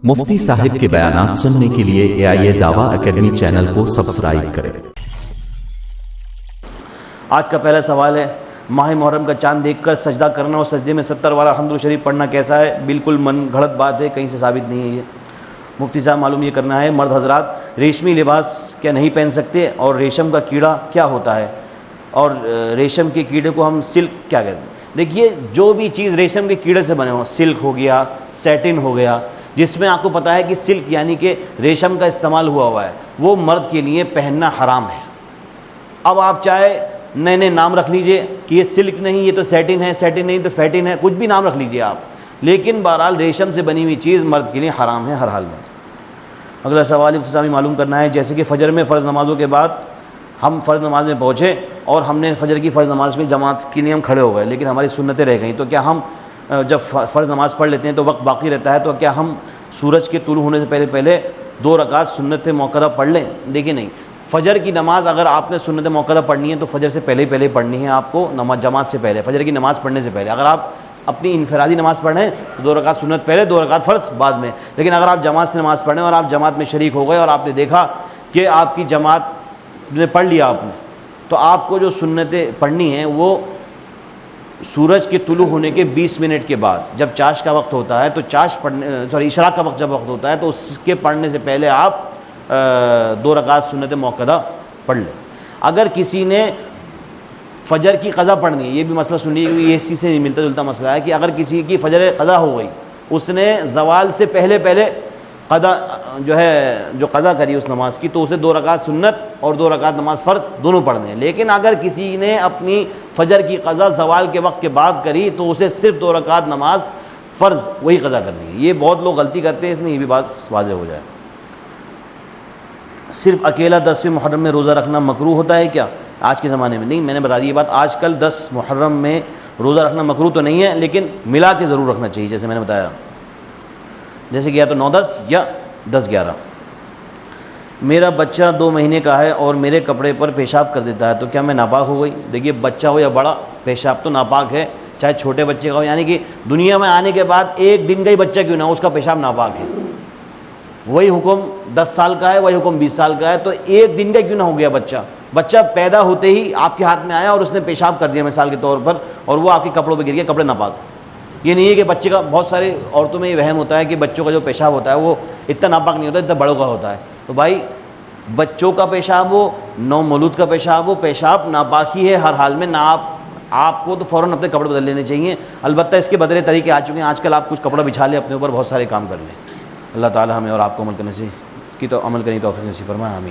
مفتی صاحب کے بیانات سننے کے لیے AIA دعویٰ اکیڈمی چینل کو سبسکرائب کریں۔ آج کا پہلا سوال ہے، ماہ محرم کا چاند دیکھ کر سجدہ کرنا اور سجدے میں 70 والا حمد شریف پڑھنا کیسا ہے؟ بالکل من گھڑت بات ہے، کہیں سے ثابت نہیں ہے یہ۔ مفتی صاحب معلوم یہ کرنا ہے، مرد حضرات ریشمی لباس کیا نہیں پہن سکتے؟ اور ریشم کا کیڑا کیا ہوتا ہے؟ اور ریشم کے کیڑے کو ہم سلک کیا کہتے ہیں؟ دیکھیے، جو بھی چیز ریشم کے کیڑے سے بنے ہو، سلک ہو گیا، سیٹن ہو گیا، جس میں آپ کو پتہ ہے کہ سلک یعنی کہ ریشم کا استعمال ہوا ہے، وہ مرد کے لیے پہننا حرام ہے۔ اب آپ چاہے نئے نئے نام رکھ لیجئے کہ یہ سلک نہیں، یہ تو سیٹن ہے، سیٹن نہیں تو فیٹن ہے، کچھ بھی نام رکھ لیجئے آپ، لیکن بہرحال ریشم سے بنی ہوئی چیز مرد کے لیے حرام ہے ہر حال میں۔ اگلا سوال اسلامی معلوم کرنا ہے، جیسے کہ فجر میں فرض نمازوں کے بعد ہم فرض نماز میں پہنچے اور ہم نے فجر کی فرض نماز میں جماعت کے لیے ہم کھڑے ہو گئے، لیکن ہماری سنتیں رہ گئیں، تو کیا ہم جب فرض نماز پڑھ لیتے ہیں تو وقت باقی رہتا ہے، تو کیا ہم سورج کے طلوع ہونے سے پہلے 2 رکعت سنت موقدہ پڑھ لیں؟ دیکھیے نہیں، فجر کی نماز اگر آپ نے سنت موقدہ پڑھنی ہے تو فجر سے پہلے پڑھنی ہے آپ کو، نماز جماعت سے پہلے، فجر کی نماز پڑھنے سے پہلے۔ اگر آپ اپنی انفرادی نماز پڑھ رہے ہیں تو 2 رکعت سنت پہلے، 2 رکعت فرض بعد میں۔ لیکن اگر آپ جماعت سے نماز پڑھ رہے ہیں اور آپ جماعت میں شریک ہو گئے اور آپ نے دیکھا کہ آپ کی جماعت نے پڑھ لیا آپ نے، تو آپ کو جو سنتیں پڑھنی ہیں وہ سورج کے طلوع ہونے کے 20 منٹ کے بعد، جب چاش کا وقت ہوتا ہے تو اشراق کا وقت جب وقت ہوتا ہے تو اس کے پڑھنے سے پہلے آپ 2 رکعت سنت موقدہ پڑھ لیں۔ اگر کسی نے فجر کی قضا پڑھنی ہے، یہ بھی مسئلہ سنیے، کیونکہ یہ اسی سے ملتا جلتا مسئلہ ہے کہ اگر کسی کی فجر قضا ہو گئی، اس نے زوال سے پہلے قضا جو قضا کری اس نماز کی، تو اسے 2 رکعت سنت اور 2 رکعت نماز فرض دونوں پڑھنے ہیں۔ لیکن اگر کسی نے اپنی فجر کی قضا زوال کے وقت کے بعد کری تو اسے صرف 2 رکعت نماز فرض وہی قضا کرنی ہے۔ یہ بہت لوگ غلطی کرتے ہیں، اس میں یہ بھی بات واضح ہو جائے۔ صرف اکیلا 10ویں محرم میں روزہ رکھنا مکروہ ہوتا ہے کیا؟ آج کے زمانے میں نہیں، میں نے بتا دی یہ بات، آج کل 10 محرم میں روزہ رکھنا مکروہ تو نہیں ہے، لیکن ملا کے ضرور رکھنا چاہیے، جیسے میں نے بتایا، جیسے کہ یا تو 9-10 یا 10-11۔ میرا بچہ 2 مہینے کا ہے اور میرے کپڑے پر پیشاب کر دیتا ہے، تو کیا میں ناپاک ہو گئی؟ دیکھیے، بچہ ہو یا بڑا، پیشاب تو ناپاک ہے، چاہے چھوٹے بچے کا ہو، یعنی کہ دنیا میں آنے کے بعد 1 دن کا ہی بچہ کیوں نہ ہو، اس کا پیشاب ناپاک ہے۔ وہی حکم 10 سال کا ہے، وہی حکم 20 سال کا ہے، تو 1 دن کا کیوں نہ ہو گیا بچہ پیدا ہوتے ہی آپ کے ہاتھ میں آیا اور اس نے پیشاب کر دیا مثال کے طور پر، اور وہ آپ کے کپڑوں پہ گر گیا، کپڑے ناپاک۔ یہ نہیں ہے کہ بچے کا، بہت سارے عورتوں میں یہ وہم ہوتا ہے کہ بچوں کا جو پیشاب ہوتا ہے وہ اتنا ناپاک نہیں ہوتا اتنا بڑوں کا ہوتا ہے۔ تو بھائی، بچوں کا پیشاب ہو، نو مولود کا پیشاب ہو، پیشاب ناپاک ہی ہے ہر حال میں، نہ آپ کو تو فوراً اپنے کپڑے بدل لینے چاہیے۔ البتہ اس کے بدلے طریقے آ چکے ہیں، آج کل آپ کچھ کپڑا بچھا لیں اپنے اوپر، بہت سارے کام کر لیں۔ اللہ تعالی ہمیں اور آپ کو عمل کرنے کی توفیق نصیب فرمائے، آمین۔